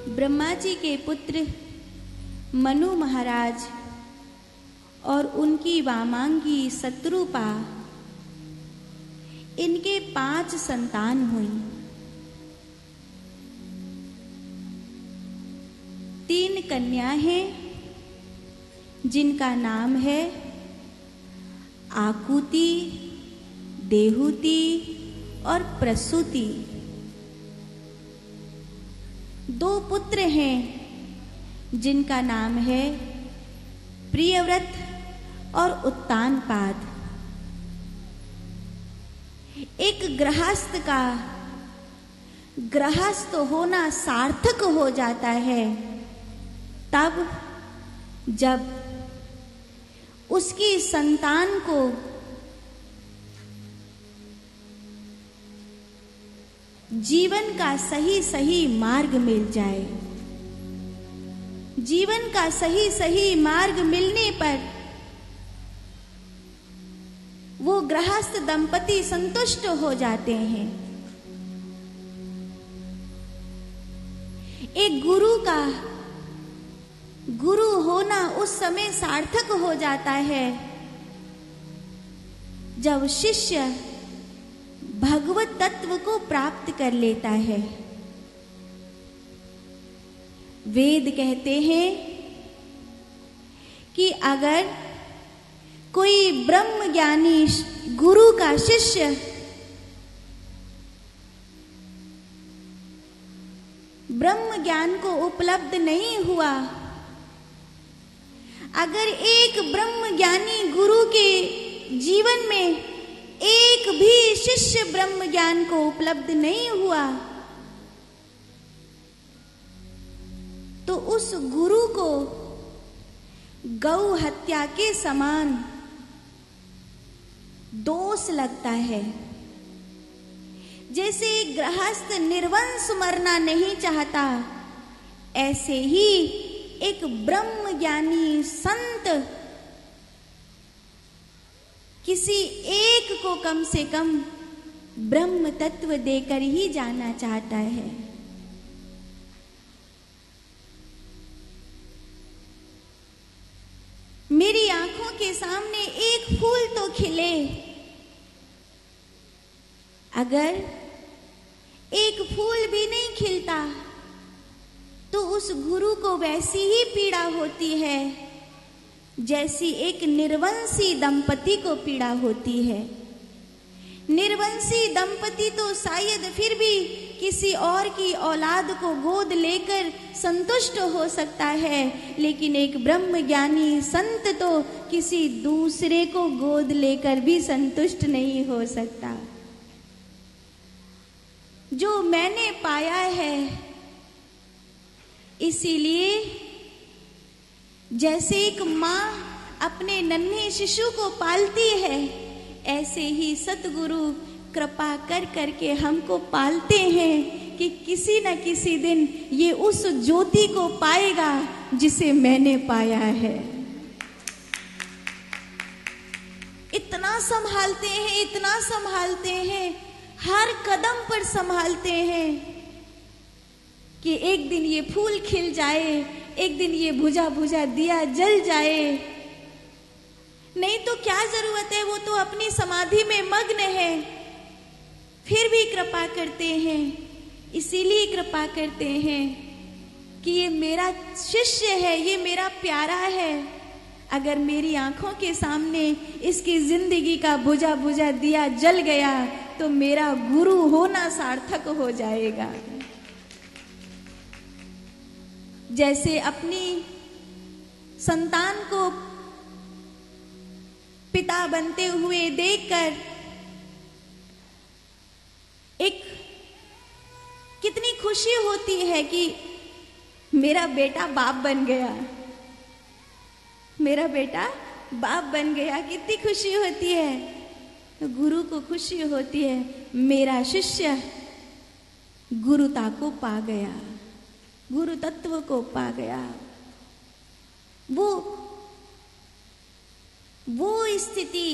ब्रह्मा जी के पुत्र मनु महाराज और उनकी वामांगी शत्रुपा, इनके 5 संतान हुई। 3 कन्या हैं जिनका नाम है आकुति, देहुति और प्रसूति। 2 पुत्र हैं जिनका नाम है प्रियव्रत और उत्तानपाद। एक गृहस्थ का गृहस्थ होना सार्थक हो जाता है तब जब उसकी संतान को जीवन का सही मार्ग मिल जाए। जीवन का सही मार्ग मिलने पर वो गृहस्थ दंपति संतुष्ट हो जाते हैं। एक गुरु होना उस समय सार्थक हो जाता है जब शिष्य भगवत तत्व को प्राप्त कर लेता है। वेद कहते हैं कि अगर कोई ब्रह्म ज्ञानी गुरु का शिष्य ब्रह्म ज्ञान को उपलब्ध नहीं हुआ, अगर एक ब्रह्म ज्ञानी गुरु के जीवन में एक भी शिष्य ब्रह्म ज्ञान को उपलब्ध नहीं हुआ, तो उस गुरु को गौ हत्या के समान दोष लगता है। जैसे गृहस्थ निर्वंश मरना नहीं चाहता, ऐसे ही एक ब्रह्म ज्ञानी संत किसी एक को कम से कम ब्रह्म तत्व देकर ही जाना चाहता है। मेरी आंखों के सामने एक फूल तो खिले, अगर एक फूल भी नहीं खिलता तो उस गुरु को वैसी ही पीड़ा होती है जैसी एक निर्वंशी दंपति को पीड़ा होती है। निर्वंशी दंपति तो शायद फिर भी किसी और की औलाद को गोद लेकर संतुष्ट हो सकता है, लेकिन एक ब्रह्म ज्ञानी संत तो किसी दूसरे को गोद लेकर भी संतुष्ट नहीं हो सकता। जो मैंने पाया है, इसीलिए जैसे एक माँ अपने नन्हे शिशु को पालती है, ऐसे ही सतगुरु कृपा कर करके हमको पालते हैं कि किसी न किसी दिन ये उस ज्योति को पाएगा जिसे मैंने पाया है। इतना संभालते हैं, इतना संभालते हैं, हर कदम पर संभालते हैं कि एक दिन ये फूल खिल जाए, एक दिन ये बुझा बुझा दिया जल जाए। नहीं तो क्या जरूरत है, वो तो अपनी समाधि में मग्न है, फिर भी कृपा करते हैं। इसीलिए कृपा करते हैं कि ये मेरा शिष्य है, ये मेरा प्यारा है। अगर मेरी आंखों के सामने इसकी जिंदगी का बुझा बुझा दिया जल गया तो मेरा गुरु होना सार्थक हो जाएगा। जैसे अपनी संतान को पिता बनते हुए देखकर एक कितनी खुशी होती है कि मेरा बेटा बाप बन गया, मेरा बेटा बाप बन गया, कितनी खुशी होती है। तो गुरु को खुशी होती है, मेरा शिष्य गुरुता को पा गया, गुरु तत्व को पा गया। वो स्थिति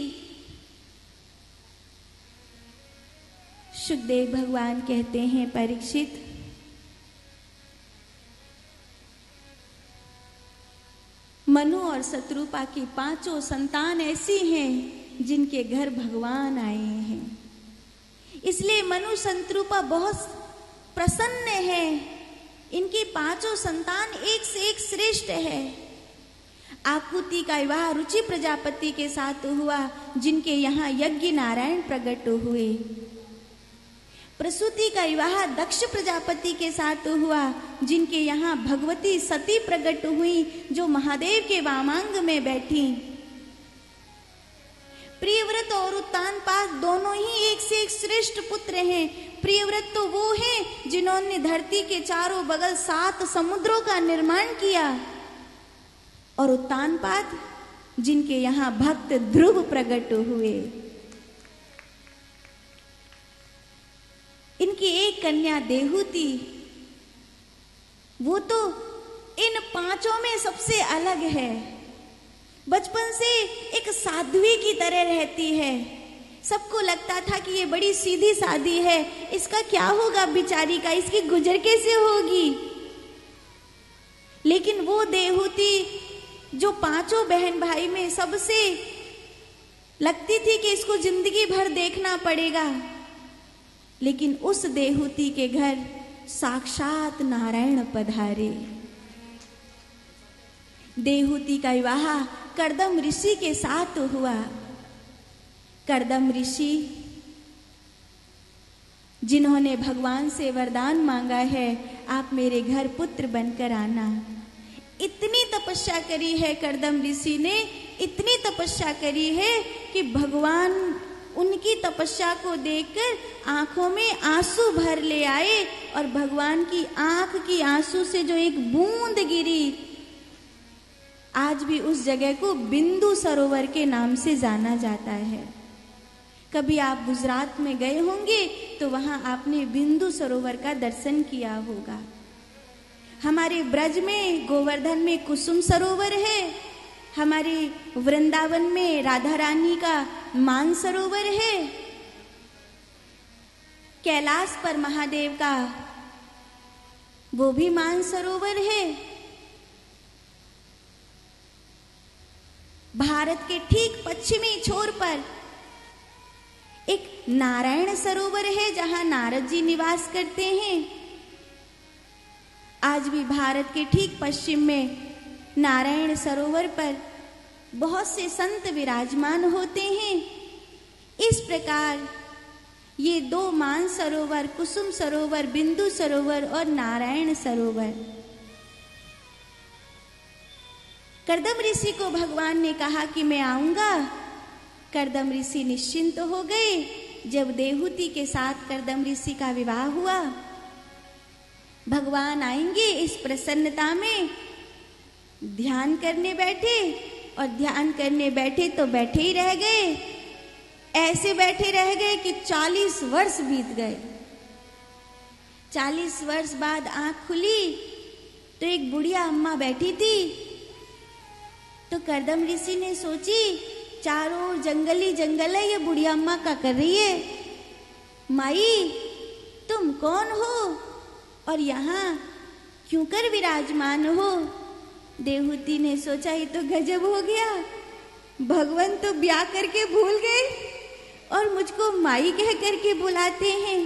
सुखदेव भगवान कहते हैं, परीक्षित मनु और शत्रुपा की पांचों संतान ऐसी हैं जिनके घर भगवान आए हैं। इसलिए मनु शत्रुपा बहुत प्रसन्न है। इनकी पांचों संतान एक से एक श्रेष्ठ है। आकुति का विवाह रुचि प्रजापति के साथ हुआ, जिनके यहाँ यज्ञ नारायण प्रकट हुए। प्रसूति का विवाह दक्ष प्रजापति के साथ हुआ, जिनके यहाँ भगवती सती प्रकट हुई, जो महादेव के वामांग में बैठी। प्रियव्रत और उत्तानपाद दोनों ही एक से एक श्रेष्ठ पुत्र हैं। प्रियव्रत तो वो हैं जिन्होंने धरती के चारों बगल 7 समुद्रों का निर्माण किया, और उत्तानपाद जिनके यहाँ भक्त ध्रुव प्रकट हुए। इनकी एक कन्या देहूति, वो तो इन पांचों में सबसे अलग है। बचपन से एक साध्वी की तरह रहती है। सबको लगता था कि ये बड़ी सीधी सादी है, इसका क्या होगा बेचारी का, इसकी गुजर कैसे होगी। लेकिन वो देहूति जो पांचों बहन भाई में सबसे लगती थी कि इसको जिंदगी भर देखना पड़ेगा, लेकिन उस देहूति के घर साक्षात नारायण पधारे। देहूति का विवाह कर्दम ऋषि के साथ हुआ। कर्दम ऋषि जिन्होंने भगवान से वरदान मांगा है, आप मेरे घर पुत्र बनकर आना। इतनी तपस्या करी है कर्दम ऋषि ने, इतनी तपस्या करी है कि भगवान उनकी तपस्या को देखकर आंखों में आंसू भर ले आए, और भगवान की आंख की आंसू से जो एक बूंद गिरी, आज भी उस जगह को बिंदु सरोवर के नाम से जाना जाता है। कभी आप गुजरात में गए होंगे तो वहां आपने बिंदु सरोवर का दर्शन किया होगा। हमारे ब्रज में गोवर्धन में कुसुम सरोवर है, हमारे वृंदावन में राधा रानी का मान सरोवर है, कैलाश पर महादेव का वो भी मान सरोवर है। भारत के ठीक पश्चिमी छोर पर एक नारायण सरोवर है, जहां नारद जी निवास करते हैं। आज भी भारत के ठीक पश्चिम में नारायण सरोवर पर बहुत से संत विराजमान होते हैं। इस प्रकार ये 2 मान सरोवर, कुसुम सरोवर, बिंदु सरोवर और नारायण सरोवर, कर्दम ऋषि को भगवान ने कहा कि मैं आऊंगा। कर्दम ऋषि निश्चिंत हो गए। जब देहूति के साथ कर्दम ऋषि का विवाह हुआ, भगवान आएंगे इस प्रसन्नता में ध्यान करने बैठे, और ध्यान करने बैठे तो बैठे ही रह गए। ऐसे बैठे रह गए कि 40 वर्ष बीत गए। 40 वर्ष बाद आंख खुली तो एक बुढ़िया अम्मा बैठी थी। तो कर्दम ऋषि ने सोची, चारों ओर जंगल ही जंगल है, ये बुढ़िया अम्मा क्या कर रही है। माई तुम कौन हो और यहाँ क्यों कर विराजमान हो। देहूति ने सोचा ये तो गजब हो गया, भगवान तो ब्याह करके भूल गए और मुझको माई कह करके बुलाते हैं।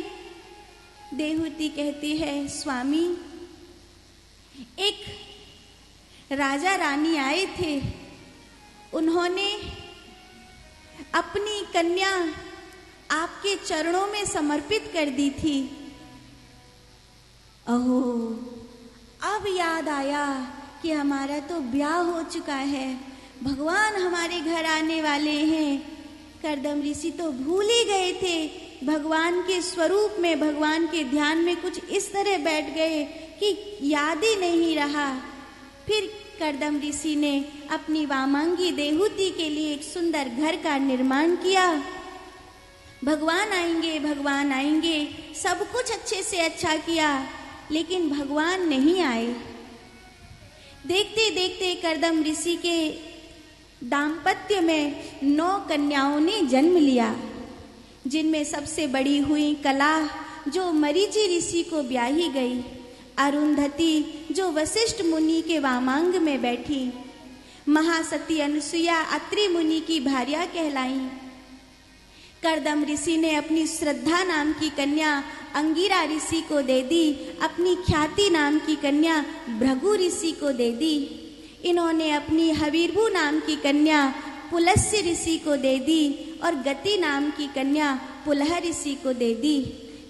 देहूति कहती है, स्वामी एक राजा रानी आए थे, उन्होंने अपनी कन्या आपके चरणों में समर्पित कर दी थी। अहो अब याद आया कि हमारा तो ब्याह हो चुका है, भगवान हमारे घर आने वाले हैं। कर्दम ऋषि तो भूल ही गए थे, भगवान के स्वरूप में, भगवान के ध्यान में कुछ इस तरह बैठ गए कि याद ही नहीं रहा। फिर कर्दम ऋषि ने अपनी वामांगी देहूति के लिए एक सुंदर घर का निर्माण किया। भगवान आएंगे, भगवान आएंगे, सब कुछ अच्छे से अच्छा किया, लेकिन भगवान नहीं आए। देखते देखते कर्दम ऋषि के दाम्पत्य में 9 कन्याओं ने जन्म लिया, जिनमें सबसे बड़ी हुई कला, जो मरीचि ऋषि को ब्याही गई। अरुंधति जो वशिष्ठ मुनि के वामांग में बैठी। महासती अनुसुईया अत्रि मुनि की भार्या कहलाई। कर्दम ऋषि ने अपनी श्रद्धा नाम की कन्या अंगिरा ऋषि को दे दी, अपनी ख्याति नाम की कन्या भृगु ऋषि को दे दी। इन्होंने अपनी हवीरभु नाम की कन्या पुलस्त्य ऋषि को दे दी और गति नाम की कन्या पुलह ऋषि को दे दी।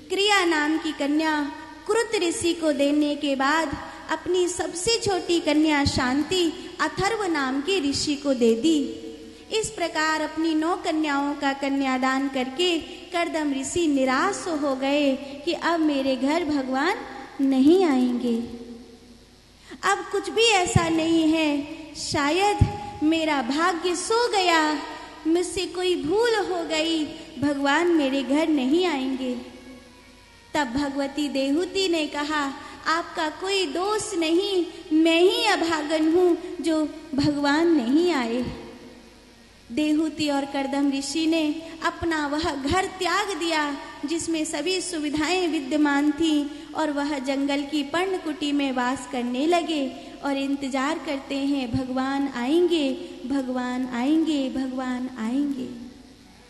क्रिया नाम की कन्या कृत ऋषि को देने के बाद अपनी सबसे छोटी कन्या शांति अथर्व नाम के ऋषि को दे दी। इस प्रकार अपनी 9 कन्याओं का कन्यादान करके कर्दम ऋषि निराश हो गए कि अब मेरे घर भगवान नहीं आएंगे। अब कुछ भी ऐसा नहीं है, शायद मेरा भाग्य सो गया, मुझसे कोई भूल हो गई, भगवान मेरे घर नहीं आएंगे। तब भगवती देहूति ने कहा, आपका कोई दोष नहीं, मैं ही अभागन हूँ जो भगवान नहीं आए। देहूति और कर्दम ऋषि ने अपना वह घर त्याग दिया जिसमें सभी सुविधाएं विद्यमान थीं और वह जंगल की पर्णकुटी में वास करने लगे और इंतजार करते हैं भगवान आएंगे, भगवान आएंगे, भगवान आएंगे।